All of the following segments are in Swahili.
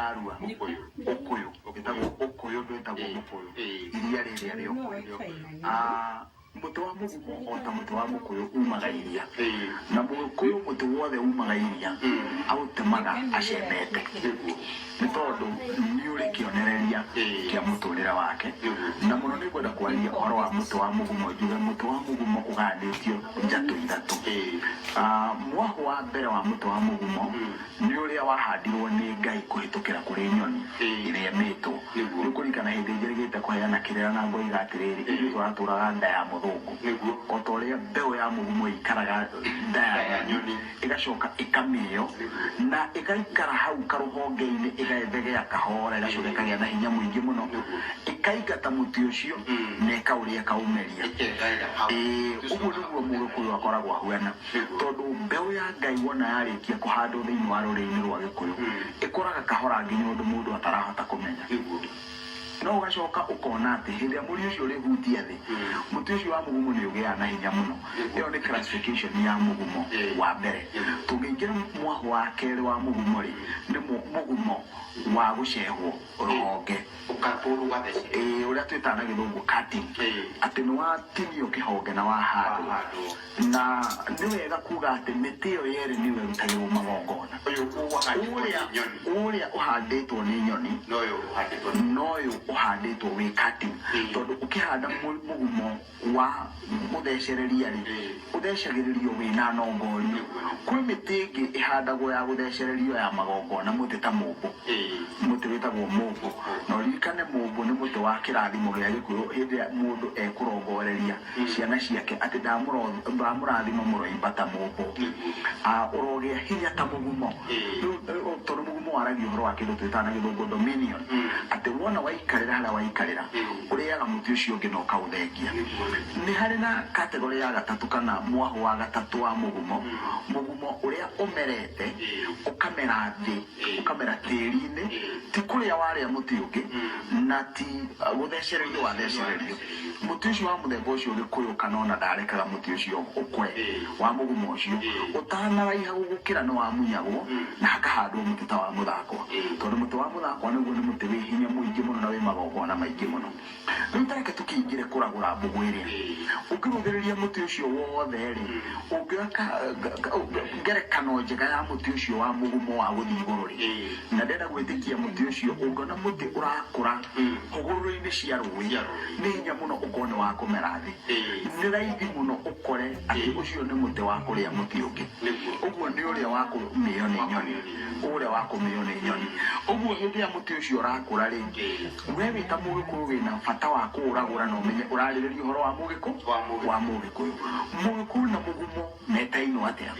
yarua Ukuyu gitagwo Ukuyu ndwetagwo Mukuyu iria rĩrĩa rĩa Ukuyu mũtĩ wa mũgumo ota mũtĩ wa Mũkũyũ umaga iria na Mũkũyũ mũtĩ wothe umaga iria aũtemaga acembete nĩ tondũ nĩ ũrĩ kĩonereria kĩa mũtũrĩre wake na mũno nĩ ngwenda kwaria ũhoro wa mũtĩ wa mũgumo njuge mũtĩ wa mũgumo ũgathĩtio njatũ ithatũ mwaho wa mbere wa mũtĩ wa mũgumo nĩ ũrĩa wahandirwo nĩ Ngai kũhĩtũkĩra kũrĩ nyoni ĩrĩa mĩtũ nĩ kũringana hĩndĩ njĩrĩgĩte kũheana kĩrĩra na ngoiga atĩrĩrĩ ithuĩ tũratũraga nda ya mũthũngũ o ta ũrĩa mbeũ ya mũgumo ĩikaraga nda ya nyoni ĩgacoka ĩkamĩĩo na ĩgaikara hau karũhonge-inĩ ĩgaethegea kahora ĩgacoka ĩkagĩa na hinya mũingĩ mũno ĩkaingata mũtĩ ũcio na ĩkaũrĩa ĩkaũmeria ũguo nĩguo Mũgĩkũyũ akoragwo ahuana tondũ mbeũ ya Ngai wona yarĩkia kũhandwo thĩinĩ wa rũrĩrĩ-inĩ rwa Gĩkũyũ ĩkũraga kahora nginya ũndũ mũndũ atarahota kũmenya no ũgacoka ũkona atĩ hĩndĩ ĩrĩa mũri ũcio ũrĩhutia thĩ mũtĩ ũcio wa mũgumo nĩ ũgĩaga na hinya mũno ĩyo nĩ classification ya mũgumo wa mbere tũngĩingĩra mwaho wa kerĩ wa mũgumo rĩ nĩ mũgumo wa gũcehwo rũhonge ũrĩa twĩtaga na Gĩthũngũ cutting atĩ nĩ watinio kĩhonge na wahandwo na nĩ wega kuga atĩ mĩtĩ ĩyo yerĩ nĩyo ĩrutagĩrwo magongona ũrĩa ũhandĩtwo nĩ nyoni noyũ ũhandĩtwo wĩ cutting tondũ ũkĩhanda mũgumo wa gũthecereria rĩ ũthecagĩrĩrio wĩna nongorio kwĩ mĩtĩ ĩngĩ ĩhandagwo ya gũthecererio ya magongona mũtĩ ta mũũngũ mũtĩ wĩtagwo mũũngũ na ũririkane mũũngũ nĩ mũtĩ wa kĩrathimo gĩa Gĩkũyũ hĩndĩ ĩrĩa mũndũ ekũrongoreria ciana ciake atĩ ndamũrathima mũroimba ta mũũngũ ũrogĩa hinya ta mũgumo tondũ mũgumo waragia ũhoro wa kĩndũ twĩtaga na Gĩthũngũ dominion atĩ wona waikarĩra harĩa waikarĩra ũrĩaga mũtĩ ũcio ũngĩ na ũkaũthengia nĩ harĩ na kategori ya gatatũ kana mwaho wa gatatũ wa mũgumo ũrĩa ũmerete ũkamera thĩ ũkamera tĩri-inĩ ti kũrĩa warĩa mũtĩ ũngĩ na ti gũthecererio wathecererio mũtĩ ũcio wa mũthemba ũcio Gĩkũyũ kana ona ndarekaga mũtĩ ũcio ũkwe wa mũgumo ũcio ũtanaraiha gũkĩra nĩ wamunyagwo na hakahandwo mũtĩ ta wa mũthakwa tondũ mũtĩ wa mũthakwa nĩguo nĩ mũtĩ wĩ hinya mũingĩ mũno na wĩ magongona maingĩ mũno rĩu tareke tũkĩingĩre kũragũra mbũgũ ĩrĩa ũkĩrũthĩrĩria mũtĩ ũcio wothe rĩ ũngĩoka ngerekano njega ya mũtĩ ũcio wa mũgumo wa gũthiĩ igũrũ rĩ na ndenda gwĩtĩkia mũtĩ ũcio ũngĩona mũtĩ ũrakũra hũgũrũrũ-inĩ cia rũĩ nĩ hinya mũno ũkorwo nĩ wa kũmera thĩ nĩ raithi mũno ũkore atĩ ũcio nĩ mũtĩ wa kũrĩa mũtĩ ũngĩ ũguo nĩ ũrĩa wa kũmĩo nĩ nyoni ũrĩa wa kũmĩo nĩ nyoni ũguo hĩndĩ ya mũtĩ ũcio ũrakũra rĩ we wĩ ta Mũgĩkũyũ wĩna bata wa kũũragũra na ũmenye ũrarĩrĩria ũhoro wa Mũgĩkũyũ Mũgĩkũyũ na mũgumo metainwo atĩa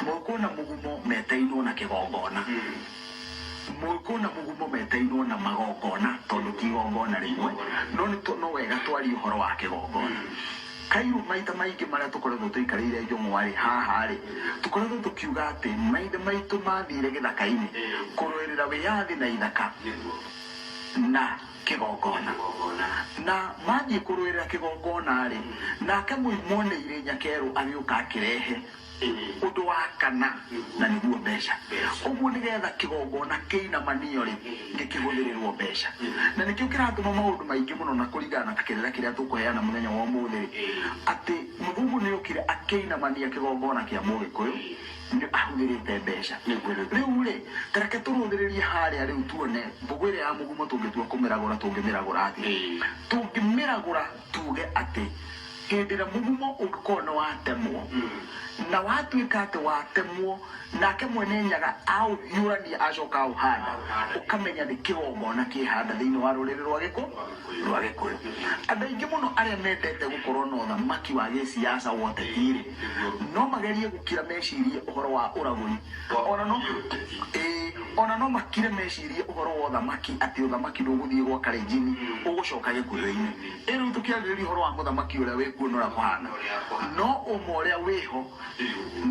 Mũgĩkũyũ na mũgumo metainwo na kĩgongona Mũgĩkũyũ na mũgumo metainwo na magongona tondũ ti igongona rĩmwe no wega twarie ũhoro wa kĩgongona Kairũ maita maingĩ marĩa tũkoretwo tũikarĩire njũng'wa rĩ haha rĩ tũkoretwo tũkiuga atĩ maithe maitũ mathire gĩthaka-inĩ kũrũĩrĩra wĩyathi na ithaka na kĩgongona na mathiĩ kũrũĩrĩra kĩgongona rĩ nake mũimoneire nyakerũ agĩũka akĩrehe ũndũ wa kana na nĩguo mbeca ũguo nĩgetha kĩgongona kĩinamanio rĩ gĩkĩhũthĩrĩrwo mbeca na nĩkĩo kĩratũma maũndũ maingĩ mũno na kũringana na kĩrĩra kĩrĩa tũkũheana mũthenya wa ũmũthĩ atĩ mũthũngũ nĩ okire akĩinamania kĩgongona kĩa Mũgĩkũyũ nĩ ahũthĩrĩte mbeca rĩu rĩ tareke tũrũthĩrĩrie harĩa rĩu tuone mbũgũ ĩrĩa ya mũgumo tũngĩtua kũmĩragũra tũngĩmĩragũra atĩ tũngĩmĩragũra tuge atĩ hĩndĩ ĩrĩa mũgumo ũngĩkorwo nĩ watemwo na watuĩka atĩ watemwo nake mwene nyaga aũhiũrania acoka aũhanda ũkamenya nĩ kĩgongona kĩhanda thĩinĩ wa rũrĩrĩ rwa Gĩkũyũ andũ aingĩ mũno arĩa mendete gũkorwo na ũthamaki wa gĩsiasa wa ũteti-rĩ no magerie gũkira mecirie ũhoro wa ũragũri ona no makire mecirie ũhoro wa ũthamaki atĩ ũthamaki ndũgũthiĩ gwa Kalenjin ũgũcoka Gĩkũyũ-inĩ rĩu tũkĩarĩrĩria ũhoro wa mũthamaki ũrĩa wĩkuo na ũrĩa kũhana no ũmwe ũrĩa wĩho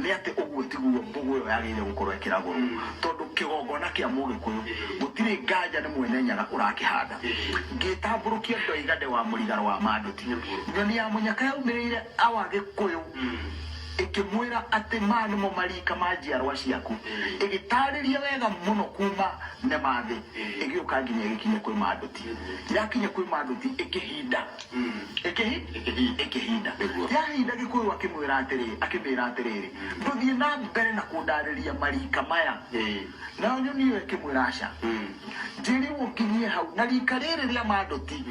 nĩ atĩ ũguo tiguo mbũgũ ĩyo yagĩrĩire gũkorwo ĩkĩragũrwo tondũ kĩgongona kĩa Mũgĩkũyũ gũtirĩ nganja nĩ mwene nyaga ũrakĩhanda ngĩtambũrũkia Ndoigande wa Mũrigaro wa Mandũti nyoni ya mũnyaka yaumĩrĩire awa Gĩkũyũ ikimwira ati mani mo marika majiarwa ciaku igitariria wega muno kuma ne mathi igiuka nginya igikinye kwi manduti yakinya kwi manduti ikihinda ikihinda yahinda gikuyu akimwira atiriri nduthie na mbere na kundariria marika maya na nyoni ikimwira aca njiri ukinyie hau na rika riri ria manduti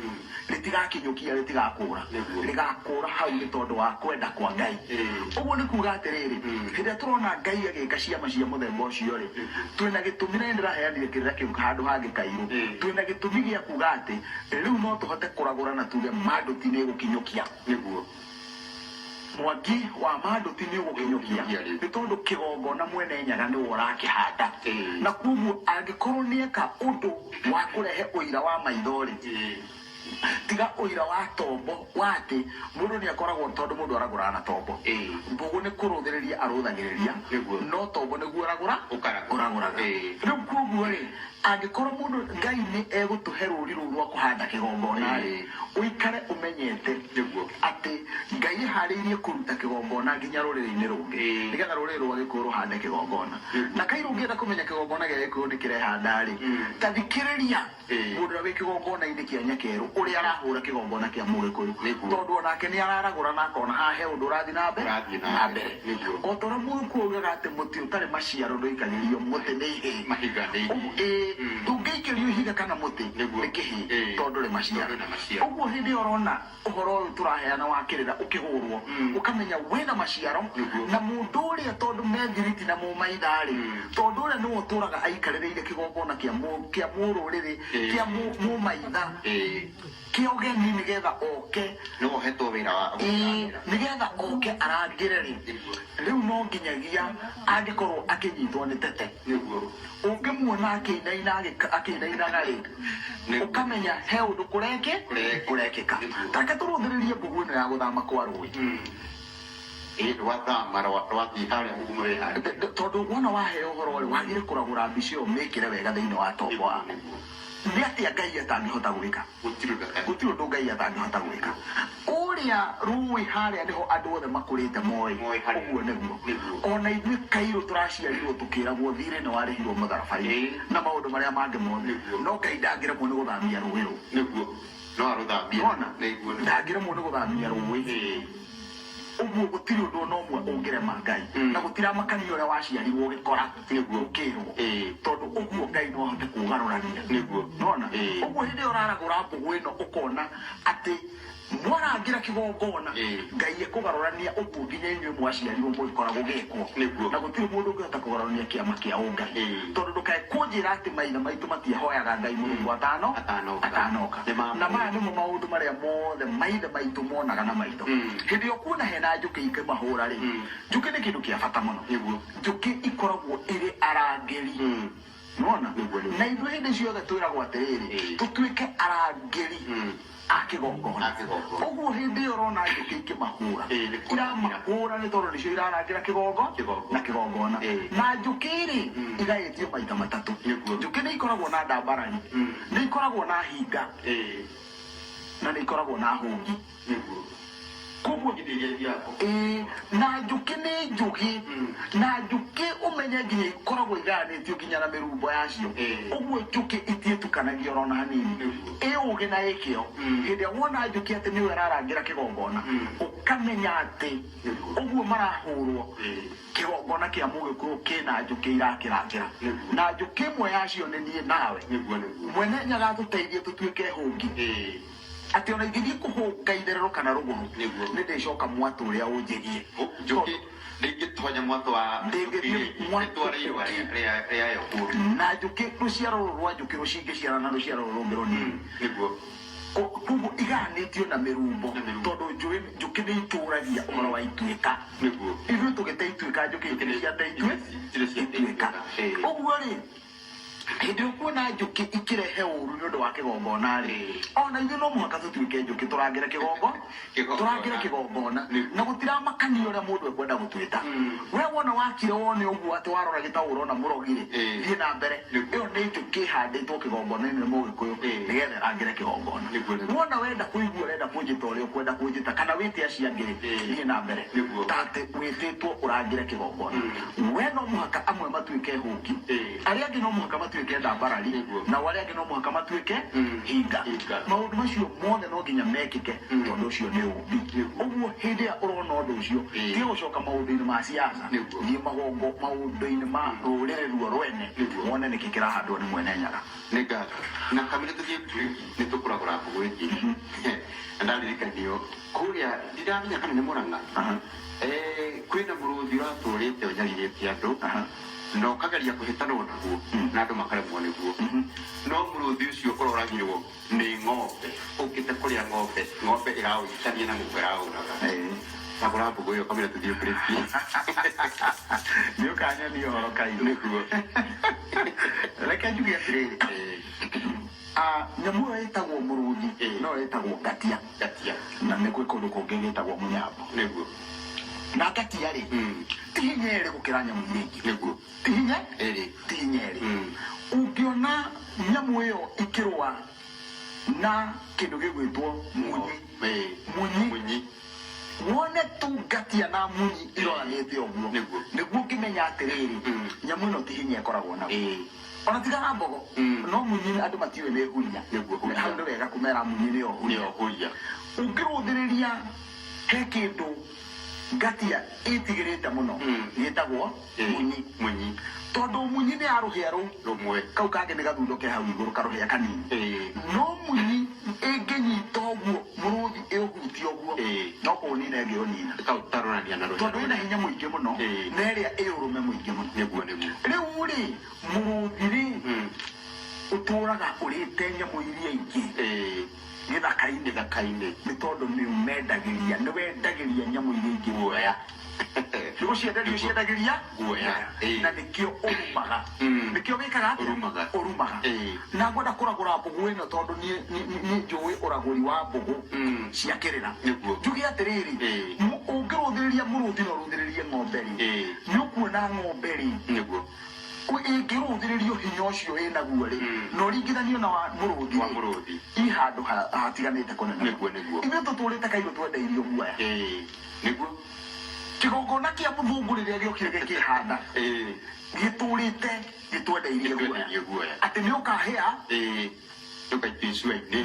ritigakinyukia ritigakura rigakura hau ni tondu wa kwenda kwa Ngai uguo ni kuga atiriri hiria turona Ngai agika ciama cia muthemba ucio ri twina gitumire ndiraheanire kirira kiu handu hangi kairu twina gitumi gia kuga ati riu no tuhote kuragura na tuge manduti ni gukinyukia niguo mwaki wa manduti ni gukinyukia ni tondu kigongona mwene nyaga ni urakihanda na kuguo angikorwo nieka undu wa kurehe uira wa maithori tiga uira wa tombo wati mundu ni akoragwo tondu mundu aragura na tombo mbugu ni kuruthiriria aruthagiriria no tombo ni guaragura ukaragura riu kuguo ri angikorwo mundu Ngai ni egutuhe ruri ru rwa kuhanda kigongona ri uikare umenyete ati Ngai hariirie kuruta kigongona nginya ruriri-ini rungi nigetha ruriri rwa Gikuyu ruhande kigongona na kai rungienda kumenya kigongona gia Gikuyu ni kirehanda ri tathikiriria mundu wi kigongona-ini kia Nyakeru uria arahura kigongona kia Mugikuyu tondu onake ni araragura na akona hahe undu urathi na mbere otora Mugikuyu ugaga ati muti utari maciaro nduikanirio muti ni ihe mahiga ni tungeikirio ihiga kana muti nikihi tondu ri maciaro uguo hindi orona uhoro uyu turaheana wakirira ukihurwo ukamenya wena maciaro na mundu uria tondu methiriti na mumaithari tondu uria ni uturaga aikaririire kigongona kia mururiri kia mumaitha kiogeni nigetha oke no hetwo wira wa nigetha oke arangire ri riu no nginyagia angikorwo akinyitwo ni tete niguo ungimuona akinainaga ri ukamenya he undu kurekeka take turuthiririe mbugu ino ya guthama kwa rui tondu wona waheo uhoro ri wagire kuragura mbica iyo mikire wega thiini wa tombo waku ni atia Ngai atangihota gwika gutiri undu Ngai atangihota gwika uria rui haria niho andu othe makurite moi uguo niguo ona ithuĩ Kairu turaciarirwo tukiragwo thire ni warihirwo mutharabari na maundu maria mangi mothe no Ngai ndangiremwo ni guthamia rui ru niguo no aruthambia niguo ndangiremwo ni guthamia rui uguo gutiri undu ona umwe ungirema Ngai na gutiramakania uria waciarirwo gikora niguo ukirwo tondu uguo Ngai no ahote kugarurania niguo nona uguo hindi uraragura mbugu ino ukona ati mwarangira kigongona Ngai ekugarurania uguo nginya inyuĩ mwaciarirwo mũikoragwo gĩkwo na gutiri mundu ũngĩhota kugarurania kiama kia Ngai tondu ndukae kunjira ati maithe maitu matiahoyaga Ngai Mulungu atanoka na maya nimo maundu maria mothe maithe maitu monaga na maitho hindi yo kuona hena njuki ikimahura ri njuki ni kindu kia bata muno njuki ikoragwo iri arangeri nona na ithuĩ hindi ciothe twiragwo atiriri tutuike arangeri akigongona uguo hindi urona njuki ikimahura iramahura ni tondu nicio irarangira kigongona na njuki ri igaitio maita matatu njuki ni ikoragwo na ndambarani ni ikoragwo na hinga na ni ikoragwo na hungi koguo na njuki ni njugi na njuki umenye nginya ikoragwo iganitio nginya na mirumbo yacio uguo njuki itietukanagia orona hanini ugi na ikio hindi wona njuki ati niwe ararangira kigongona ukamenya ati uguo marahurwo kigongona kia Mugikuyu kina njuki irakirangira na njuki imwe yacio ni nie nawe mwene nyaga tuteithie tutuike hungi ati ona ingithii kuhunga itherero kana ruguru ni ndicoka mwatu uria unjirie njuki ndingitonya mwatu wa na njuki ruciaro rwa njuki rucingiciara na ruciaro rungi runini niguo koguo iganitio na mirumbo tondu njuki ni ituragia uhoro wa ituika niguo ithuĩ tũgĩte ituĩka njuki itiri ciate ituĩka ũguo rĩ hindi ũkuona njuki ikirehe ũru nĩ ũndũ wa kigongona rĩ ona ithuĩ no mũhaka tũtuĩke njuki tũrangĩre kigongona na gũtiramakania ũrĩa mũndũ ekwenda gũtuĩta we wona wakire wone ũguo atĩ warora gĩtaũ ũrona mũrogi rĩ thiĩ na mbere ĩyo nĩ njuki ihandĩtwo kĩgongona-inĩ nĩ Mũgĩkũyũ nĩgetha ĩrangĩre kĩgongona. Wona wenda kũigua ũrenda kũnjĩta ũrĩa ũkwenda kũnjĩta kana wĩte acio angĩ thiĩ na mbere ta atĩ wĩtĩtwo ũrangĩre kĩgongona. We no mũhaka amwe matuĩke hũki, arĩa angĩ no mũhaka matuĩke ndambarari, nao arĩa angĩ no mũhaka matuĩke hinga. Maũndũ macio mothe no nginya mekĩke tondũ ũcio nĩ ũmbi. Ũguo hĩndĩ ĩrĩa ũrona ũndũ ũcio tiga gũcoka maũndũ-inĩ ma siasa, thiĩ maũndũ-inĩ ma rũrĩrĩ ruo rwene wone nĩkĩ kĩrahandwo nĩ Mwene Nyaga. Nĩ ngatho na kamĩrĩ tũthiĩ nĩ tũkũragũra mbũgũ ĩngĩ ndaririkanio kũrĩa ndiramenya kana nĩ Mũrang'a kwĩna mũrũthi ũratũrĩte ũnyarithĩtie andũ na ũkageria kũhĩtana naguo na andũ makaremwo nĩguo, no mũrũthi ũcio ũroragirwo nĩ ng'ombe ũkĩte kũrĩa ng'ombe ĩraũhĩtania na mũkwe ĩraũraga. Agora mbũgũ ĩyo kamĩrĩ tũthiĩ kũrĩtie nĩ ũkanyonia ũhoro kairũ nĩguo. Reke njuge atĩrĩrĩ, nyamũ ĩyo ĩtagwo mũrũthi no ĩtagwo ngatia, na nĩ gwĩ kũndũ kũngĩ gĩtagwo mũnyambo nĩguo. Na ngatia rĩ ti hinya ĩrĩ gũkĩra nyamũ iria ingĩ nĩguo, ti hinya ĩrĩ. Ũngĩona nyamũ ĩyo ĩkĩrũa na kĩndũ gĩgwĩtwo munyi, wone tu ngatia na munyi iroranĩte ũguo nĩguo ũkĩmenya atĩrĩrĩ nyamũ ĩno ti hinya ĩkoragwo naguo. Ona tiga na mbogo no munyi andũ matiũĩ nĩ huria, hau nĩ wega kũmera munyi nĩyo huria. Ũngĩrũthĩrĩria he kĩndũ ngatia ĩtigĩrĩte mũno gĩtagwo munyi, tondũ munyi nĩ arũhĩa rũmwe kau kangĩ nĩ gathundũke hau igũrũ karũhĩa kanini, no munyi ĩngĩnyita ũguo mũrũthi ĩũhutie ũguo no kũũnina ĩngĩũnina tondũ ĩna hinya mũingĩ mũno na ĩrĩa ĩ ũrũme mũingĩ mũno. Rĩu rĩ mũrũthi rĩ ũtũraga ũrĩte nyamũ iria ingĩ gĩthaka-inĩ nĩ tondũ nĩ wendagĩria nyamũ iria ingĩ guoya, nĩ gũciendagĩria guoya na nĩkĩo ũrumaga, nĩkĩo wĩkaga ũrumaga. Na ngwenda kũragũra mbũgũ ĩno tondũ niĩ njũĩ ũragũri wa mbũgũ cia kĩrĩra. Njuge atĩrĩrĩ, ũngĩrũthĩrĩria mũrũthi na ũrũthĩrĩrie ng'ombe rĩ nĩ ũkuona ng'ombe rĩ ĩngĩrũthĩrĩrio hinya ũcio ĩnaguo rĩ na ũringithanio na wa mũrũthi i handũ hatiganĩte kũnene. Ithuĩ tũtũrĩte kairũ twendeirio guoya, kĩgongona kĩa mũthũngũ rĩrĩa gĩokire gĩkĩhanda gĩtũrĩte gĩtwendeirie guoya atĩ nĩ ũkahĩa nĩ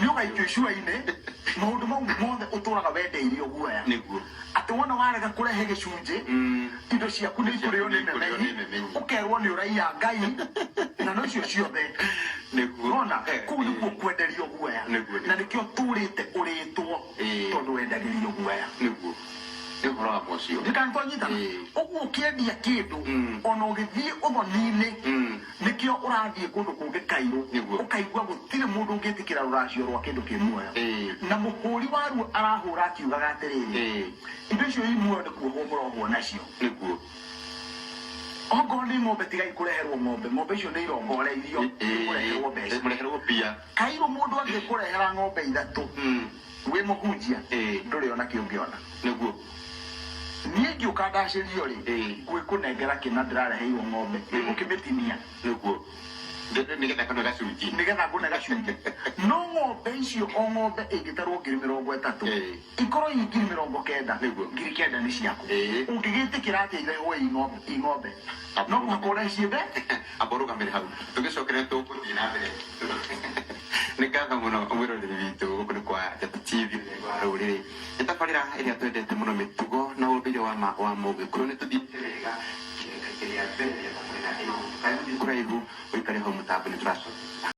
ũgaikio icua-inĩ. Maũndũ mau mothe ũtũraga wendeirio guoya atĩ wona warega kũrehe gĩcunjĩ indo ciaku nĩ ikũrĩo nĩ memenyi ũkerwo nĩ ũraiya Ngai na no icio ciothe wona kũu nĩkuo kwenderio guoya na nĩkĩo tũrĩte ũrĩtwo tondũ wendagĩrio guoya. Ndikantonyita ũguo ũkĩendia kĩndũ ona ũgĩthiĩ ũthoni-inĩ nĩkĩo ũrathiĩ kũndũ kũngĩ kairũ ũkaigua gũtirĩ mũndũ ũngĩtĩkĩra rũracio rwa kĩndũ kĩ muoyo, na mũhũri waruo arahũra akiugaga atĩrĩrĩ indo icio i muoyo nĩ kuohwo mũrohwo nacio. Okorwo nĩ ng'ombe tiga ikũreherwo ng'ombe icio nĩ irongoreirio ikũreherwo mbeca. Kairũ mũndũ angĩkũrehera ng'ombe ithatũ wĩ mũhunjia ndũrĩ ona kĩũngĩona. Niĩ ngĩũka ndacĩrio rĩ gwĩkũnengera kĩna ndĩrareheirwo ng'ombe ũkĩmĩtinia nĩgetha ngũne gacunjĩ. No ng'ombe icio o ng'ombe ĩngĩtarwo 30,000 ikorwo i 90,000 9,000 nĩ ciaku. Ũngĩgĩtĩkĩra atĩ irehwo i ng'ombe no mũhaka ũreciende amborũgamĩre hau tũgĩcokere tũgũthiĩ na mbere. Nĩ ngatho mũno mwĩroreri witũ gũkũ nĩ kwa Njata TV rwa rũrĩrĩ, nĩ tabarĩra ĩrĩa twendete mũno mĩtugo na ũndũire wa Mũgĩkũyũ. Nĩ tũthiĩte wega kĩrĩa mbere kũraihu ũikare hau mũtambo nĩ tũracoka.